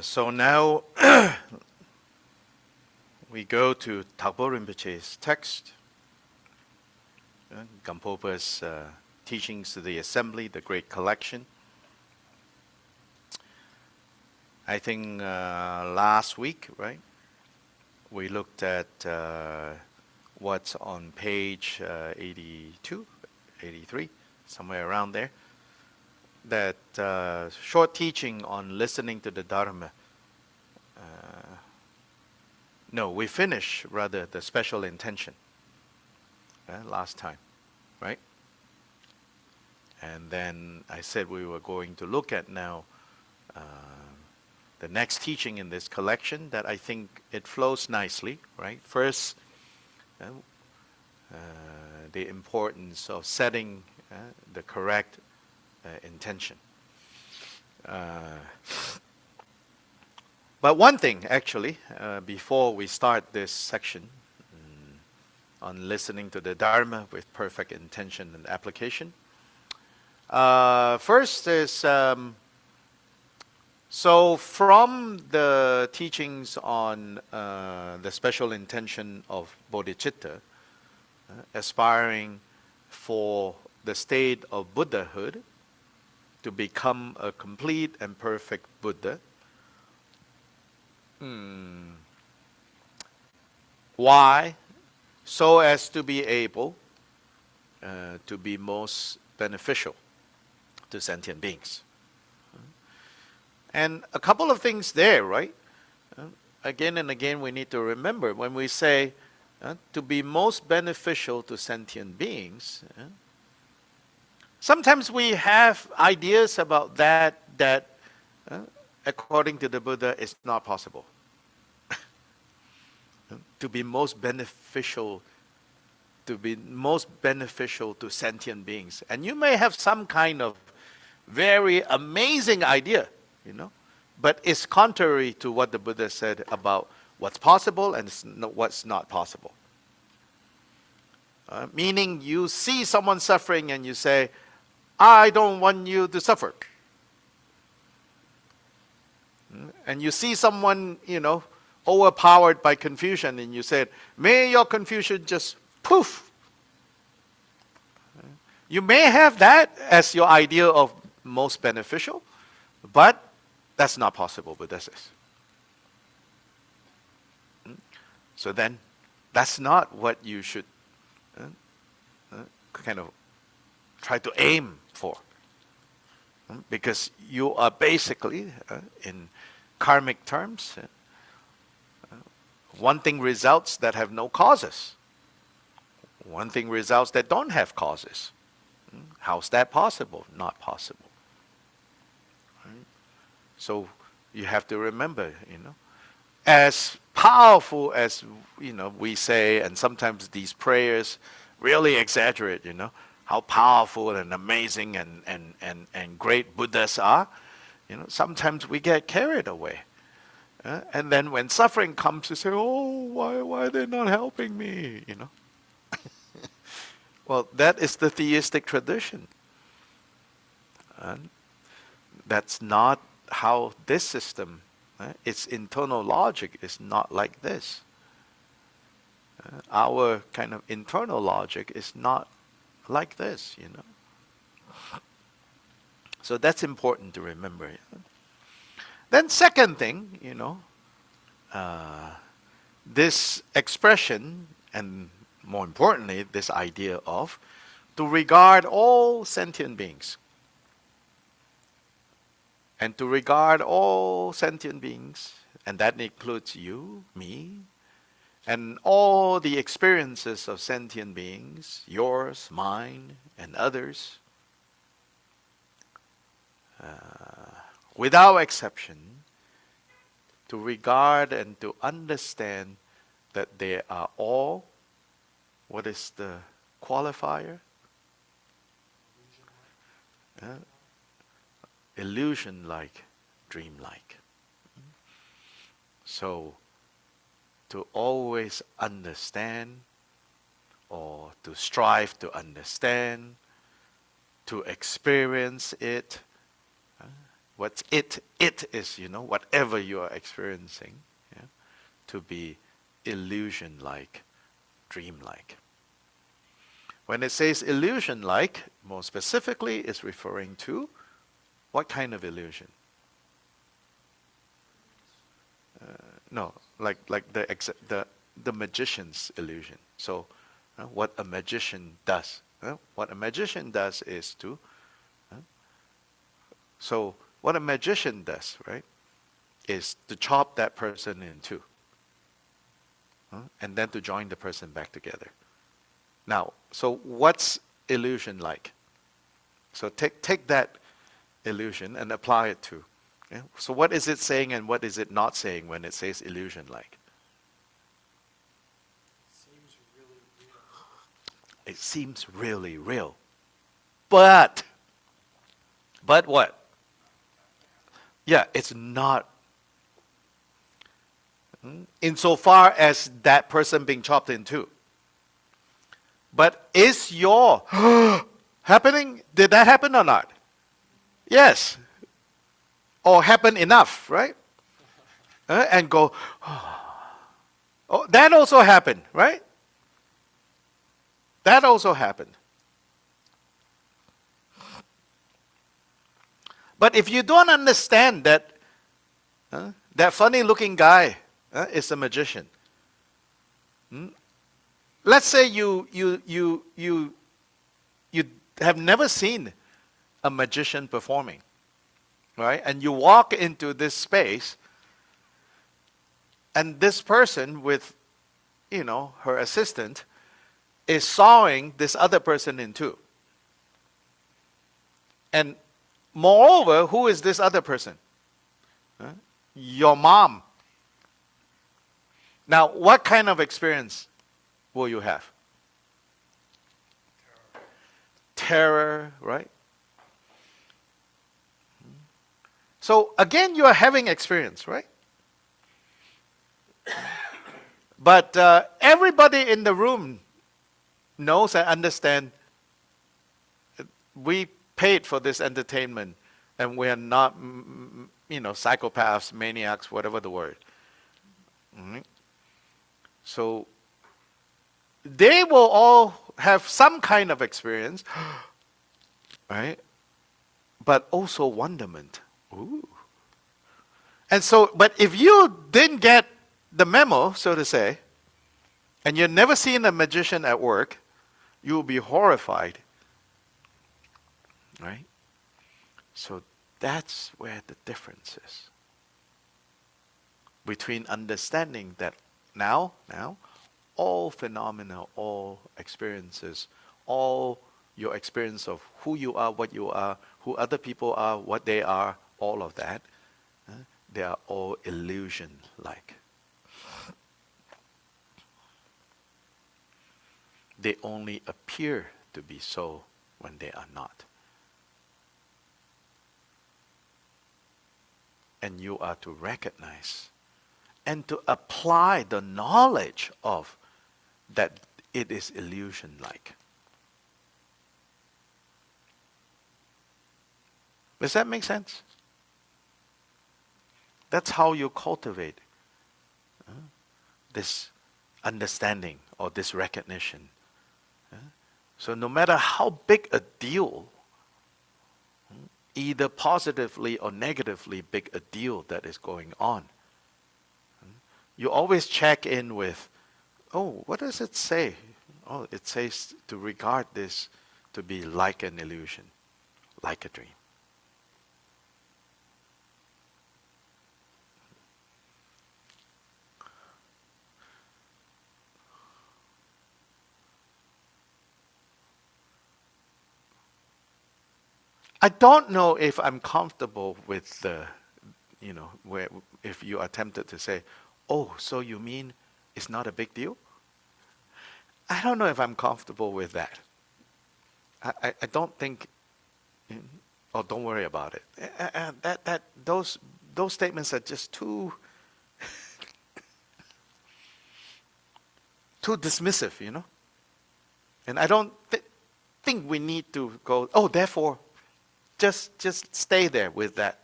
So now we go to Dakpo Rinpoche's text, Gampopa's teachings to the assembly, the great collection. I think last week, right, we looked at what's on page 82, 83, somewhere around there. That short teaching on listening to the Dharma. No, we finished rather the special intention last time, right? And then I said we were going to look at now the next teaching in this collection that I think it flows nicely, right? First, the importance of setting the correct intention. But one thing, actually, before we start this section on listening to the Dharma with perfect intention and application, first is, so from the teachings on the special intention of Bodhicitta, aspiring for the state of Buddhahood, to become a complete and perfect Buddha. Why? So as to be able to be most beneficial to sentient beings. And a couple of things there, right? Again and again we need to remember when we say to be most beneficial to sentient beings, sometimes we have ideas about that according to the Buddha is not possible. To be most beneficial to sentient beings. And you may have some kind of very amazing idea, but it's contrary to what the Buddha said about what's possible and what's not possible. Meaning you see someone suffering and you say, I don't want you to suffer. And you see someone, overpowered by confusion and you said, may your confusion just poof. You may have that as your idea of most beneficial, but that's not possible with this. So then, that's not what you should kind of try to aim for. Because you are basically, in karmic terms, wanting results that have no causes. Wanting results that don't have causes. How's that possible? Not possible. Right? So you have to remember, as powerful as, we say, and sometimes these prayers really exaggerate, how powerful and amazing and great Buddhas are, sometimes we get carried away. And then when suffering comes, you say, oh, why are they not helping me, Well, that is the theistic tradition. And that's not how this system, its internal logic is not like this. Our kind of internal logic is not like this, So that's important to remember. Then second thing, this expression, and more importantly, this idea of to regard all sentient beings. And to regard all sentient beings, and that includes you, me, and all the experiences of sentient beings, yours, mine, and others, without exception, to regard and to understand that they are all, what is the qualifier? Illusion-like, dream-like. So, to always understand, or to strive to understand, to experience it, What's it? It is, whatever you are experiencing, yeah, to be illusion-like, dream-like. When it says illusion-like, more specifically, it's referring to what kind of illusion? No, like the magician's illusion. So, what a magician does. What a magician does is to. So, what a magician does, right, is to chop that person in two, and then to join the person back together. Now, so what's illusion like? So take that illusion and apply it to. Yeah? So what is it saying and what is it not saying when it says illusion like? Seems really real. It seems really real. But what? Yeah, it's not. Insofar as that person being chopped in two. But is your happening? Did that happen or not? Yes. Or happen enough, right? And go, oh, that also happened, right? That also happened. But if you don't understand that that funny looking guy is a magician. Let's say you have never seen a magician performing, right? And you walk into this space, and this person with, her assistant is sawing this other person in two. And moreover, who is this other person? Your mom. Now, what kind of experience will you have? Terror, right? So again, you are having experience, right? But everybody in the room knows and understands we paid for this entertainment and we are not, psychopaths, maniacs, whatever the word. So they will all have some kind of experience, right? But also wonderment. Ooh. And so, but if you didn't get the memo, so to say, and you've never seen a magician at work, you will be horrified. Right? So that's where the difference is. Between understanding that now, all phenomena, all experiences, all your experience of who you are, what you are, who other people are, what they are, all of that, they are all illusion-like. They only appear to be so when they are not. And you are to recognize and to apply the knowledge of that it is illusion-like. Does that make sense? That's how you cultivate this understanding or this recognition. So no matter how big a deal, either positively or negatively big a deal that is going on, you always check in with, oh, what does it say? Oh, it says to regard this to be like an illusion, like a dream. I don't know if I'm comfortable with the, where if you are tempted to say, oh, so you mean it's not a big deal? I don't know if I'm comfortable with that. I don't think, oh, don't worry about it. Those statements are just too dismissive, And I don't think we need to go, oh, therefore, just stay there with that.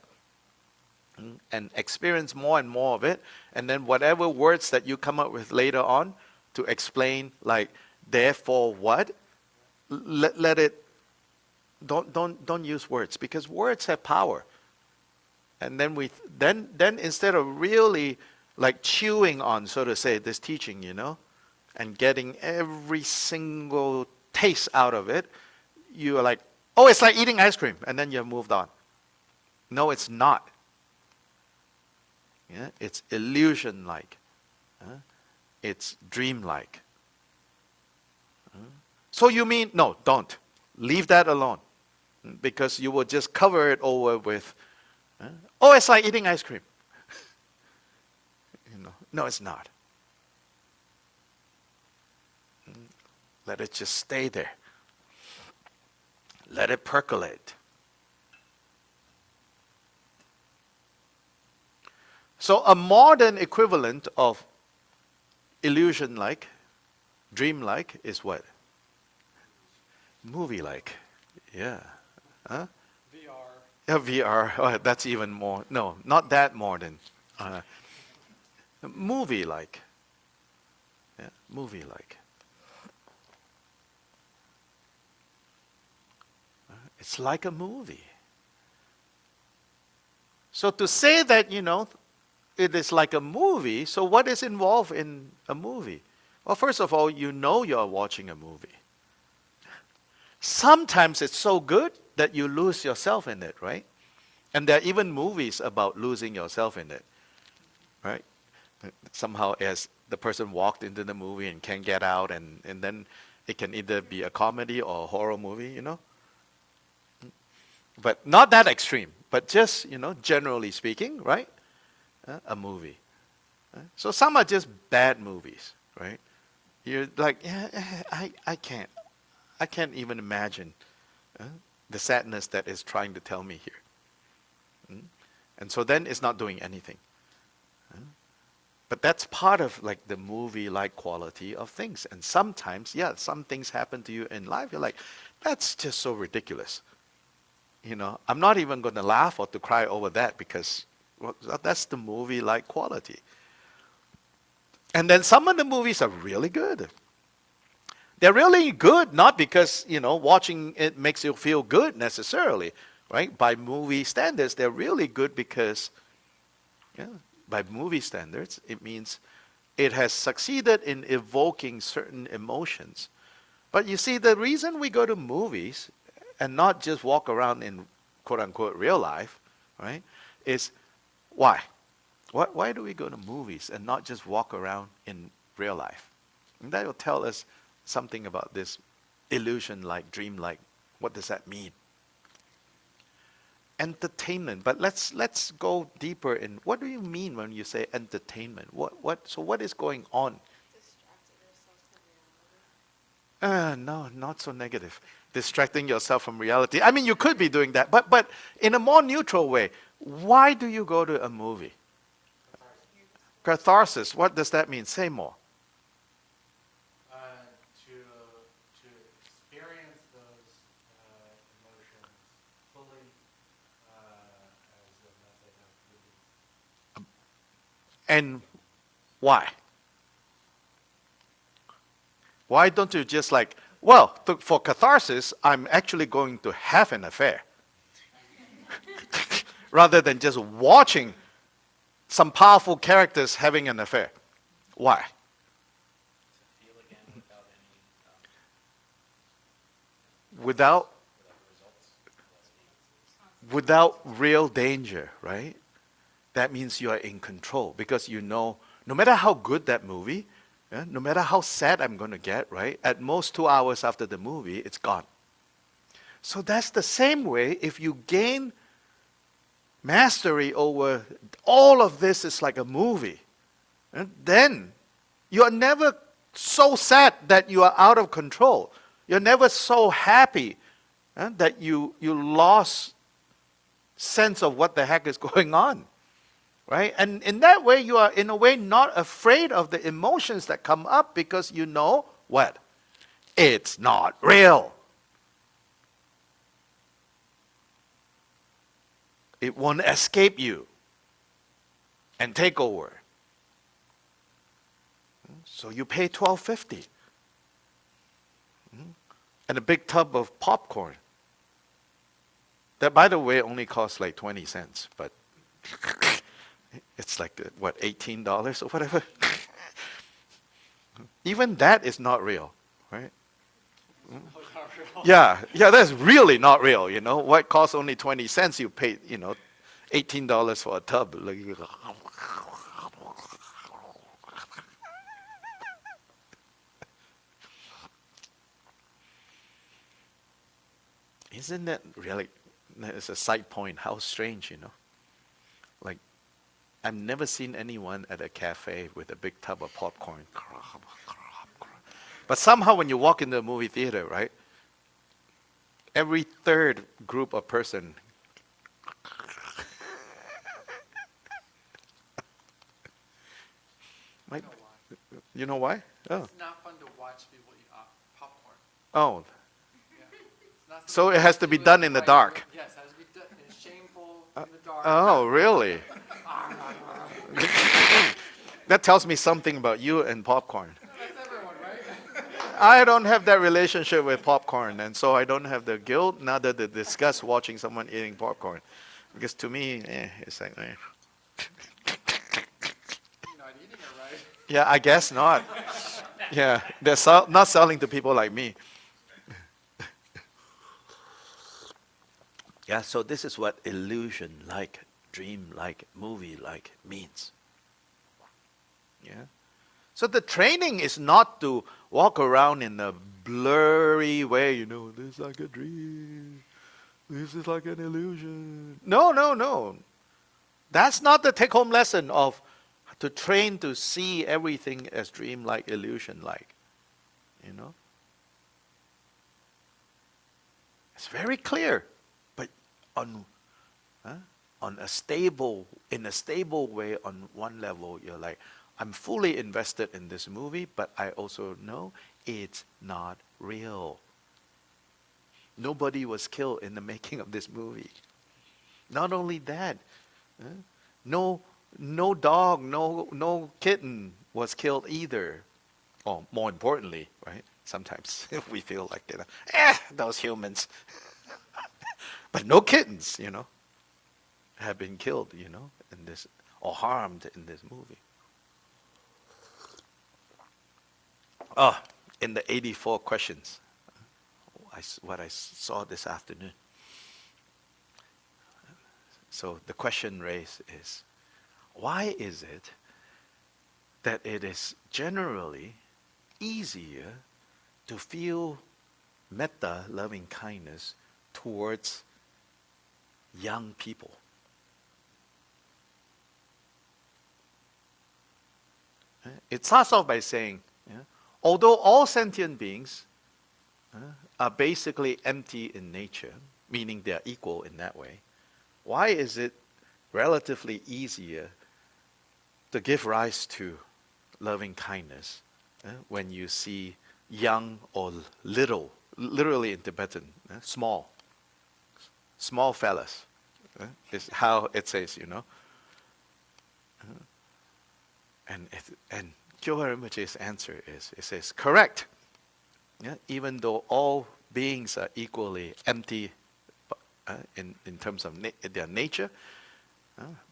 and experience more and more of it, and then whatever words that you come up with later on to explain, like therefore what, let it, don't use words, because words have power. And then then instead of really like chewing on, so to say, this teaching, and getting every single taste out of it, you are like, oh, it's like eating ice cream, and then you've moved on. No, it's not. Yeah, it's illusion-like. It's dream-like. So you mean, no, don't. Leave that alone. Because you will just cover it over with, oh, it's like eating ice cream. No, it's not. Let it just stay there. Let it percolate. So a modern equivalent of illusion-like, dream-like is what? Movie-like. Yeah. Huh? VR. Yeah, VR. Oh, that's even more. No, not that modern. Movie-like. Yeah, movie-like. It's like a movie. So to say that, it is like a movie, so what is involved in a movie? Well, first of all, you're watching a movie. Sometimes it's so good that you lose yourself in it, right? And there are even movies about losing yourself in it, right? Somehow as the person walked into the movie and can't get out, and then it can either be a comedy or a horror movie, But not that extreme, but just, generally speaking, right? A movie. So some are just bad movies, right? You're like, yeah, I can't even imagine the sadness that is trying to tell me here. And so then it's not doing anything. But that's part of like the movie-like quality of things. And sometimes, some things happen to you in life. You're like, that's just so ridiculous. I'm not even going to laugh or to cry over that, because that's the movie-like quality. And then some of the movies are really good. They're really good, not because, watching it makes you feel good necessarily, right? By movie standards, they're really good because, by movie standards, it means it has succeeded in evoking certain emotions. But you see, the reason we go to movies and not just walk around in quote-unquote real life, right, is why? Why do we go to movies and not just walk around in real life? And that will tell us something about this illusion-like, dream-like. What does that mean? Entertainment. But let's go deeper in, what do you mean when you say entertainment? So what is going on? Distracting yourself from reality. No, not so negative. Distracting yourself from reality. I mean, you could be doing that, but in a more neutral way. Why do you go to a movie? Catharsis. What does that mean? Say more. To experience those emotions fully as a method of release. And why? Why don't you just like, well, for catharsis, I'm actually going to have an affair. Rather than just watching some powerful characters having an affair. Why? To feel again without any Without results. without real danger, right? That means you are in control, because no matter how good that movie, no matter how sad I'm going to get, right? At most 2 hours after the movie, it's gone. So that's the same way. If you gain mastery over all of this, is like a movie, then you are never so sad that you are out of control. You're never so happy that you lost sense of what the heck is going on. Right? And in that way, you are in a way not afraid of the emotions that come up, because you know what? It's not real. It won't escape you. and take over. So you pay $12.50. And a big tub of popcorn. That, by the way, only costs like 20 cents, but it's like, what, $18 or whatever? Even that is not real, right? Yeah, that's really not real, you know. What costs only 20 cents, you pay, $18 for a tub. Isn't that really, it's a side point, how strange, Like, I've never seen anyone at a cafe with a big tub of popcorn. But somehow when you walk into a movie theater, right, every third group of person I might, know why. you know why? Oh. It's not fun to watch people eat popcorn. Oh. Yeah. It's not So something it has you to be do done in the right dark. Yes, it has to be done. It's shameful in the dark. Oh, really? That tells me something about you and popcorn. That's everyone, right? I don't have that relationship with popcorn, and so I don't have the guilt, neither the disgust watching someone eating popcorn. Because to me, it's like, You're not eating it right. yeah, I guess not. Yeah, they're not selling to people like me. Yeah, so this is what illusion-like, dream-like, movie-like means. Yeah. So the training is not to walk around in a blurry way, this is like a dream. This is like an illusion. No. That's not the take-home lesson of to train to see everything as dream-like, illusion-like. It's very clear. But in a stable way, on one level, you're like, I'm fully invested in this movie, but I also know it's not real. Nobody was killed in the making of this movie. Not only that, no dog, no kitten was killed either. Or more importantly, right? Sometimes we feel like, those humans. But no kittens, have been killed, in this, or harmed in this movie. In the 84 questions, what I saw this afternoon. So the question raised is, why is it that it is generally easier to feel metta, loving kindness, towards young people? It starts off by saying, although all sentient beings are basically empty in nature, meaning they are equal in that way, why is it relatively easier to give rise to loving kindness when you see young or little, literally in Tibetan, small fellas, is how it says, And Kyoha Rinpoche's answer is, it says, correct. Yeah, even though all beings are equally empty in terms of their nature,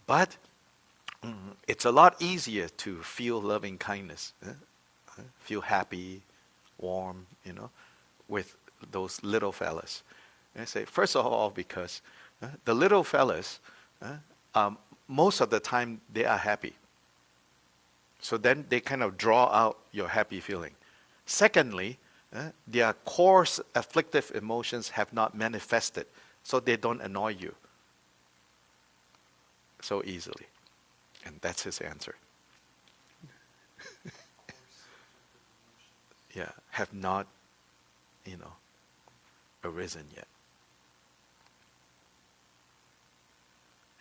but it's a lot easier to feel loving kindness, feel happy, warm, with those little fellas. And I say, first of all, because the little fellas, most of the time they are happy. So then they kind of draw out your happy feeling. Secondly, their coarse afflictive emotions have not manifested, so they don't annoy you so easily. And that's his answer. Yeah, have not, arisen yet.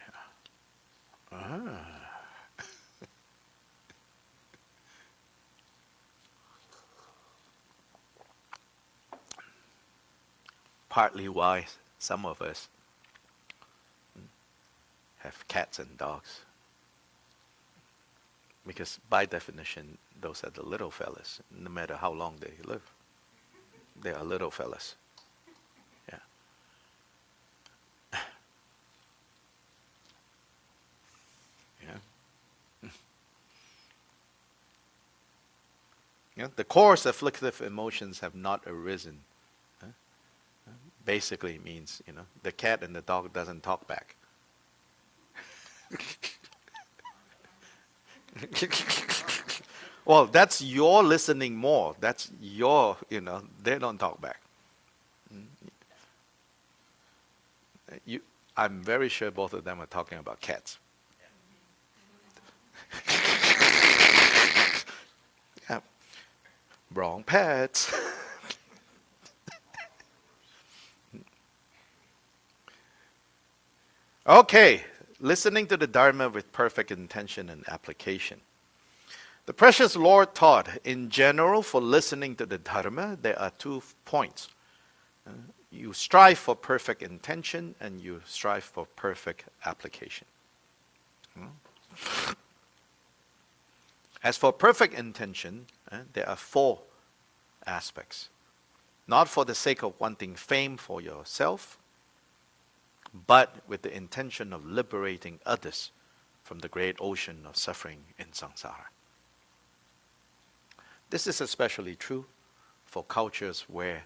Yeah. Ah. Partly why some of us have cats and dogs. Because by definition, those are the little fellas. No matter how long they live, they are little fellas. Yeah. Yeah. Yeah. The coarse afflictive emotions have not arisen. Huh? Basically means, the cat and the dog doesn't talk back. Well, that's your listening more. That's your, they don't talk back. You, I'm very sure both of them are talking about cats. Yeah. Wrong pets. Okay, listening to the Dharma with perfect intention and application. The precious Lord taught, in general, for listening to the Dharma, there are 2 points. You strive for perfect intention and you strive for perfect application. As for perfect intention, there are 4 aspects. Not for the sake of wanting fame for yourself, but with the intention of liberating others from the great ocean of suffering in samsara. This is especially true for cultures where,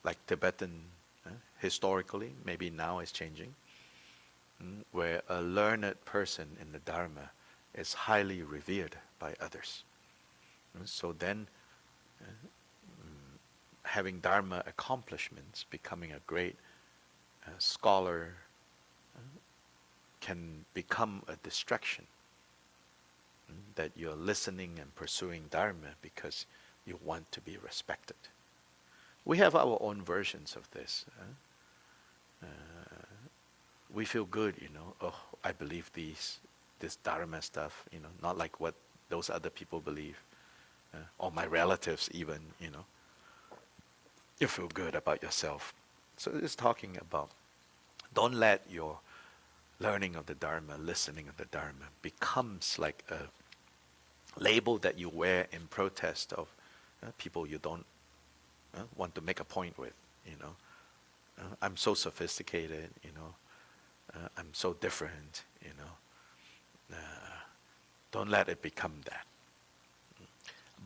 like Tibetan, historically, maybe now it's changing, where a learned person in the Dharma is highly revered by others. So then, having Dharma accomplishments, becoming a great scholar, can become a distraction. That you're listening and pursuing Dharma because you want to be respected. We have our own versions of this. We feel good, oh, I believe this Dharma stuff, not like what those other people believe, or my relatives even, You feel good about yourself. So it's talking about, don't let your learning of the Dharma, listening of the Dharma becomes like a label that you wear in protest of people you don't want to make a point with, I'm so sophisticated, I'm so different, don't let it become that.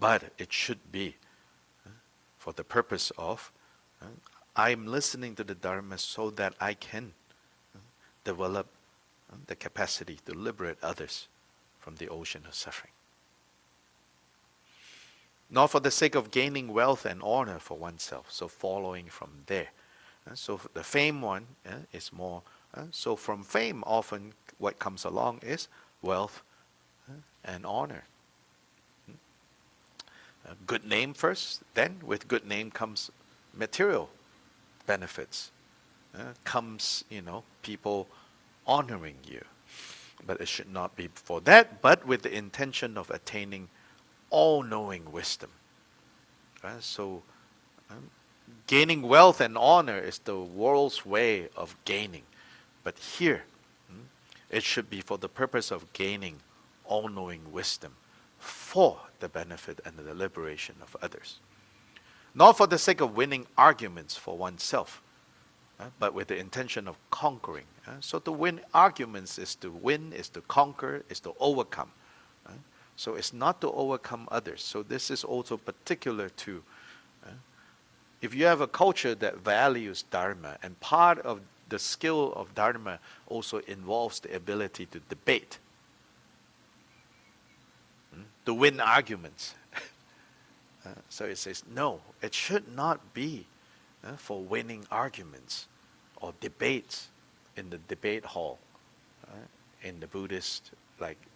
But it should be for the purpose of, I'm listening to the Dharma so that I can develop the capacity to liberate others from the ocean of suffering. Not for the sake of gaining wealth and honor for oneself, so following from there. So the fame one is more, so from fame often what comes along is wealth and honor. Good name first, then with good name comes material benefits. Comes, people honoring you. But it should not be for that, but with the intention of attaining all-knowing wisdom. So gaining wealth and honor is the world's way of gaining. But here, it should be for the purpose of gaining all-knowing wisdom for the benefit and the liberation of others. Not for the sake of winning arguments for oneself, but with the intention of conquering. So to win arguments is to win, is to conquer, is to overcome. So it's not to overcome others. So this is also particular to, if you have a culture that values Dharma, and part of the skill of Dharma also involves the ability to debate, to win arguments. So it says, no, it should not be for winning arguments or debates in the debate hall, in the Buddhist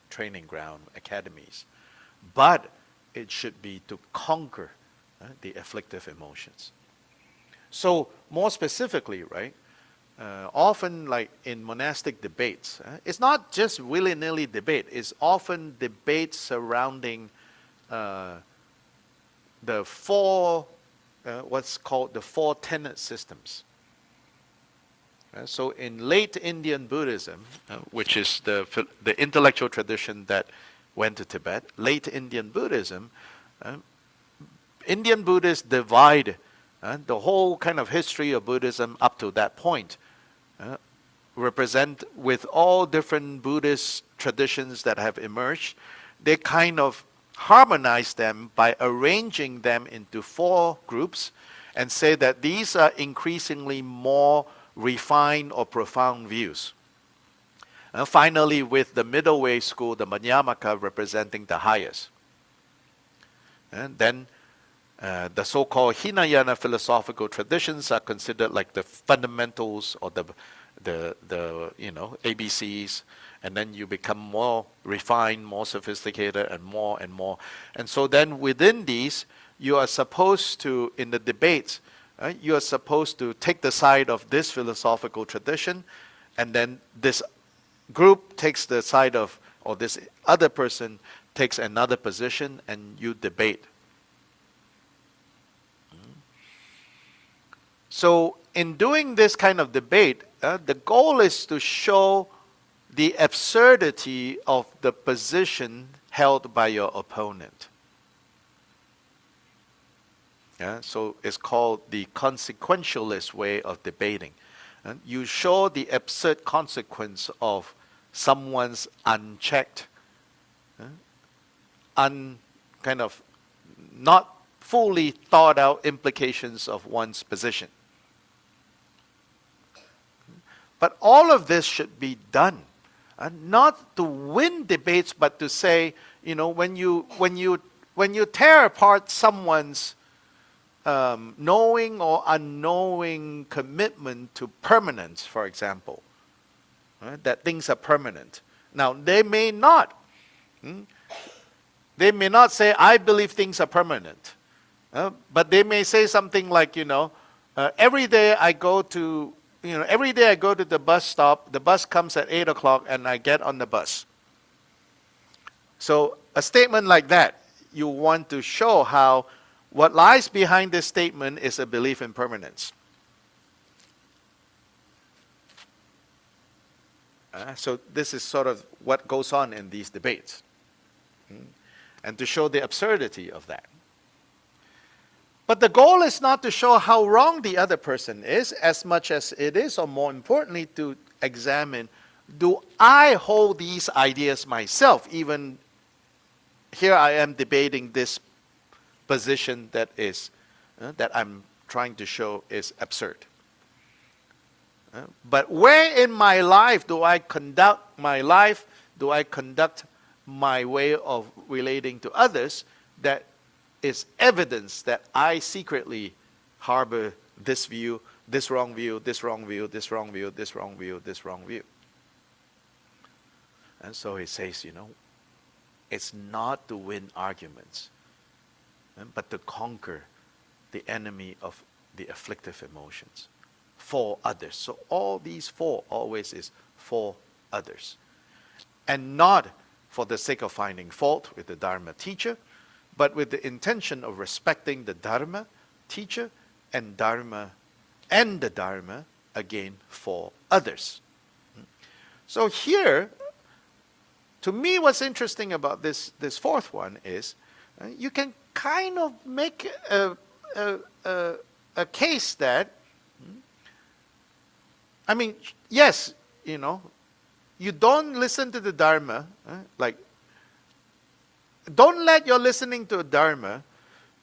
training ground academies, but it should be to conquer the afflictive emotions. So more specifically, often like in monastic debates, it's not just willy-nilly debate, it's often debates surrounding the 4, what's called the 4 tenet systems. So in late Indian Buddhism, which is the intellectual tradition that went to Tibet, late Indian Buddhism, uh, Indian Buddhists divide the whole kind of history of Buddhism up to that point, represent with all different Buddhist traditions that have emerged. They kind of harmonize them by arranging them into 4 groups and say that these are increasingly more refined or profound views. Finally, with the middle way school, the Madhyamaka representing the highest. And then the so-called Hinayana philosophical traditions are considered like the fundamentals or the ABCs, and then you become more refined, more sophisticated, and more and more. And so then within these, you are supposed to, in the debates, you are supposed to take the side of this philosophical tradition, and then this group takes the side of, or this other person takes another position, and you debate. So in doing this kind of debate, the goal is to show the absurdity of the position held by your opponent. So it's called the consequentialist way of debating. You show the absurd consequence of someone's unchecked, kind of not fully thought out implications of one's position. But all of this should be done, not to win debates, but to say, when you tear apart someone's knowing or unknowing commitment to permanence, for example, that things are permanent. Now, they may not. They may not say, I believe things are permanent. But they may say something like, every day I go to the bus stop, the bus comes at 8 o'clock, and I get on the bus. So a statement like that, you want to show how what lies behind this statement is a belief in permanence. So this is sort of what goes on in these debates. And to show the absurdity of that. But the goal is not to show how wrong the other person is, as much as it is, or more importantly, to examine, do I hold these ideas myself? Even here I am debating this position that I'm trying to show is absurd. But where in my life do I conduct my life, do I conduct my way of relating to others that is evidence that I secretly harbor this view, this wrong view, this wrong view, this wrong view, this wrong view, this wrong view. And so he says, it's not to win arguments, but to conquer the enemy of the afflictive emotions for others. So all these 4 always is for others. And not for the sake of finding fault with the Dharma teacher, but with the intention of respecting the Dharma teacher and the Dharma again for others. So here, to me, what's interesting about this 4th one is you can kind of make a case that, yes, you don't listen to the Dharma, don't let your listening to Dharma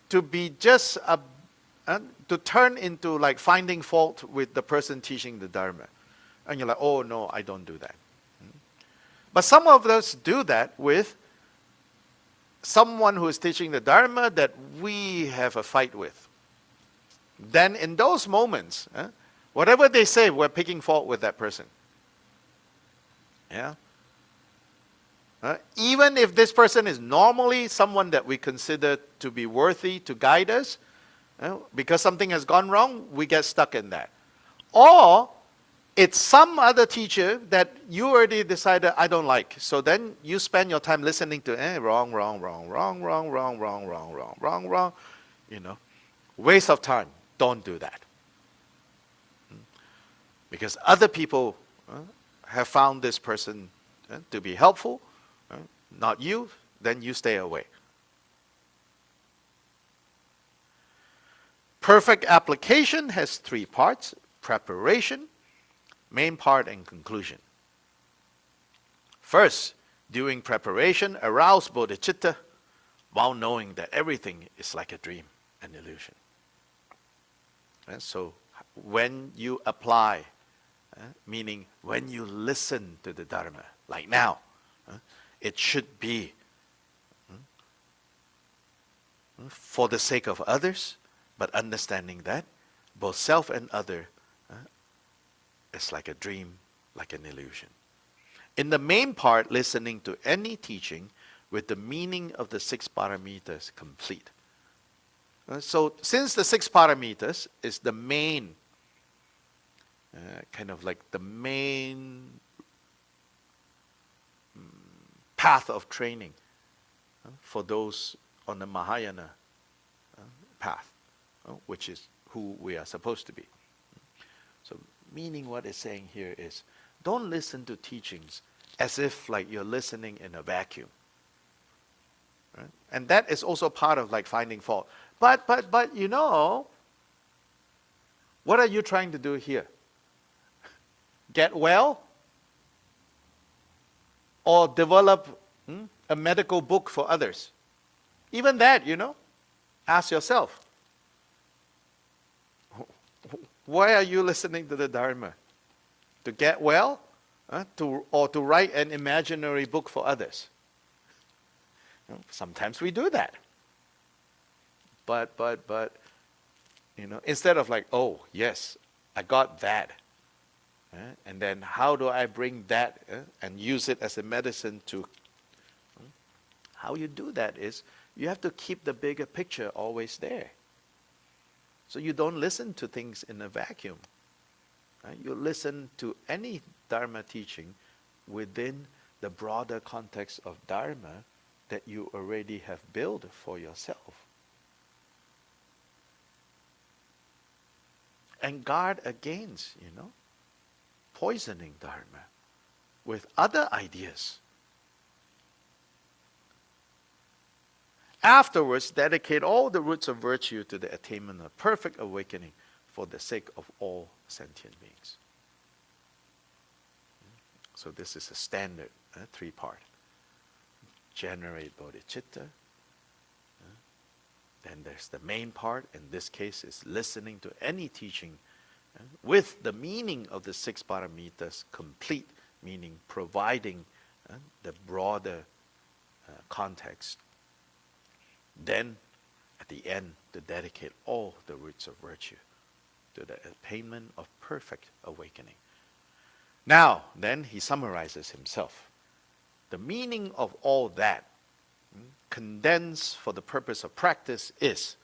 to be just to turn into like finding fault with the person teaching the Dharma. And you're like, oh no, I don't do that. But some of us do that with someone who is teaching the Dharma that we have a fight with. Then in those moments, whatever they say, we're picking fault with that person. Yeah. Even if this person is normally someone that we consider to be worthy to guide us, because something has gone wrong, we get stuck in that. Or it's some other teacher that you already decided I don't like. So then you spend your time listening to wrong, wrong, wrong, wrong, wrong, wrong, wrong, wrong, wrong, wrong, wrong. Waste of time. Don't do that. Because other people have found this person to be helpful. not you, then you stay away. Perfect application has three parts: preparation, main part, and conclusion. First, during preparation, arouse bodhicitta while knowing that everything is like a dream, an illusion. And so when you apply, meaning when you listen to the Dharma, like now, it should be for the sake of others, but understanding that both self and other is like a dream, like an illusion. In the main part, listening to any teaching with the meaning of the six paramitas complete. So since the six paramitas is the main, kind of like the main path of training for those on the Mahayana path, which is who we are supposed to be. So meaning what it's saying here is, don't listen to teachings as if like you're listening in a vacuum. Right? And that is also part of like finding fault. But you know, what are you trying to do here? Get well? Or develop a medical book for others? Even that, you know, ask yourself. Why are you listening to the Dharma? To get well? Or to write an imaginary book for others? Sometimes we do that. But, you know, instead of like, oh, yes, I got that. And then how do I bring that and use it as a medicine to... How you do that is, you have to keep the bigger picture always there. So you don't listen to things in a vacuum. You listen to any Dharma teaching within the broader context of Dharma that you already have built for yourself. And guard against, you know, poisoning Dharma with other ideas. Afterwards, dedicate all the roots of virtue to the attainment of perfect awakening for the sake of all sentient beings. So this is a standard three-part. Generate bodhicitta. Then there's the main part. In this case, is listening to any teaching with the meaning of the six paramitas complete, meaning providing the broader context. Then, at the end, to dedicate all the roots of virtue to the attainment of perfect awakening. Now, then, he summarizes himself. The meaning of all that, condensed for the purpose of practice, is,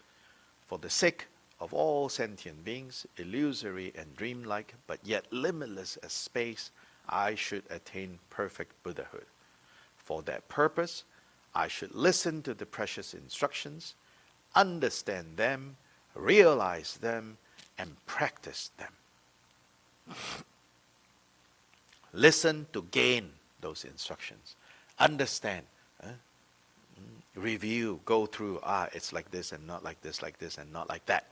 for the sake of all sentient beings, illusory and dreamlike, but yet limitless as space, I should attain perfect Buddhahood. For that purpose, I should listen to the precious instructions, understand them, realize them, and practice them. Listen to gain those instructions. Understand. Review, go through, it's like this and not like this and not like that.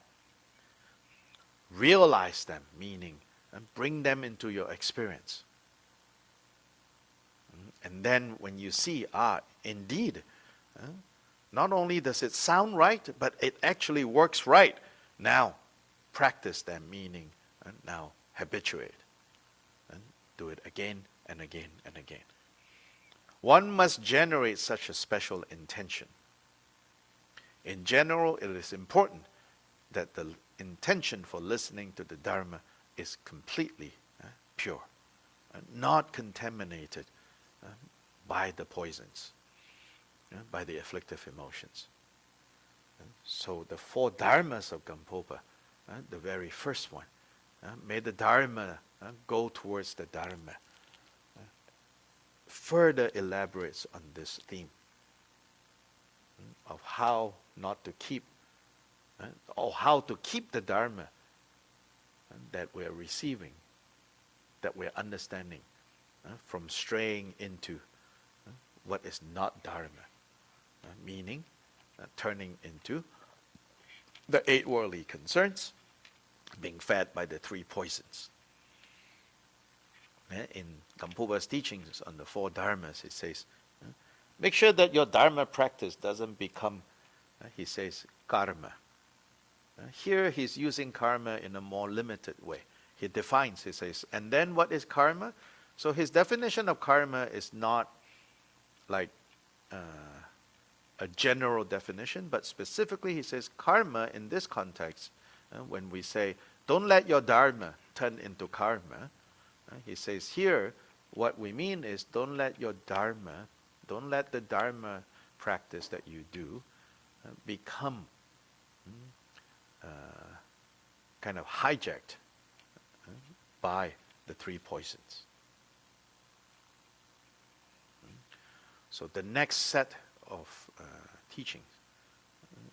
Realize them, meaning bring them into your experience. And then when you see, indeed, not only does it sound right, but it actually works right. Now, practice them, meaning now habituate. And do it again and again and again. One must generate such a special intention. In general, it is important that the intention for listening to the Dharma is completely pure, not contaminated by the poisons, by the afflictive emotions. So the four Dharmas of Gampopa, the very first one, may the Dharma go towards the Dharma, further elaborates on this theme of how not to keep, or how to keep the Dharma that we're receiving, that we're understanding, from straying into what is not Dharma, meaning turning into the 8 worldly concerns, being fed by the 3 poisons. In Gampopa's teachings on the 4 dharmas, it says, make sure that your dharma practice doesn't become, he says, karma. Here he's using karma in a more limited way. He defines, he says, and then what is karma? So his definition of karma is not like a general definition, but specifically he says karma in this context, when we say, don't let your dharma turn into karma, he says here, what we mean is don't let your dharma, don't let the dharma practice that you do become kind of hijacked by the 3 poisons. So the next set of teachings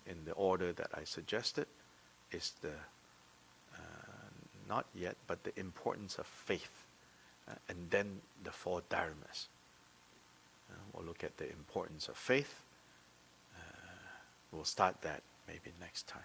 in the order that I suggested is the not yet, but the importance of faith, and then the 4 dharmas. We'll look at the importance of faith. We'll start that maybe next time.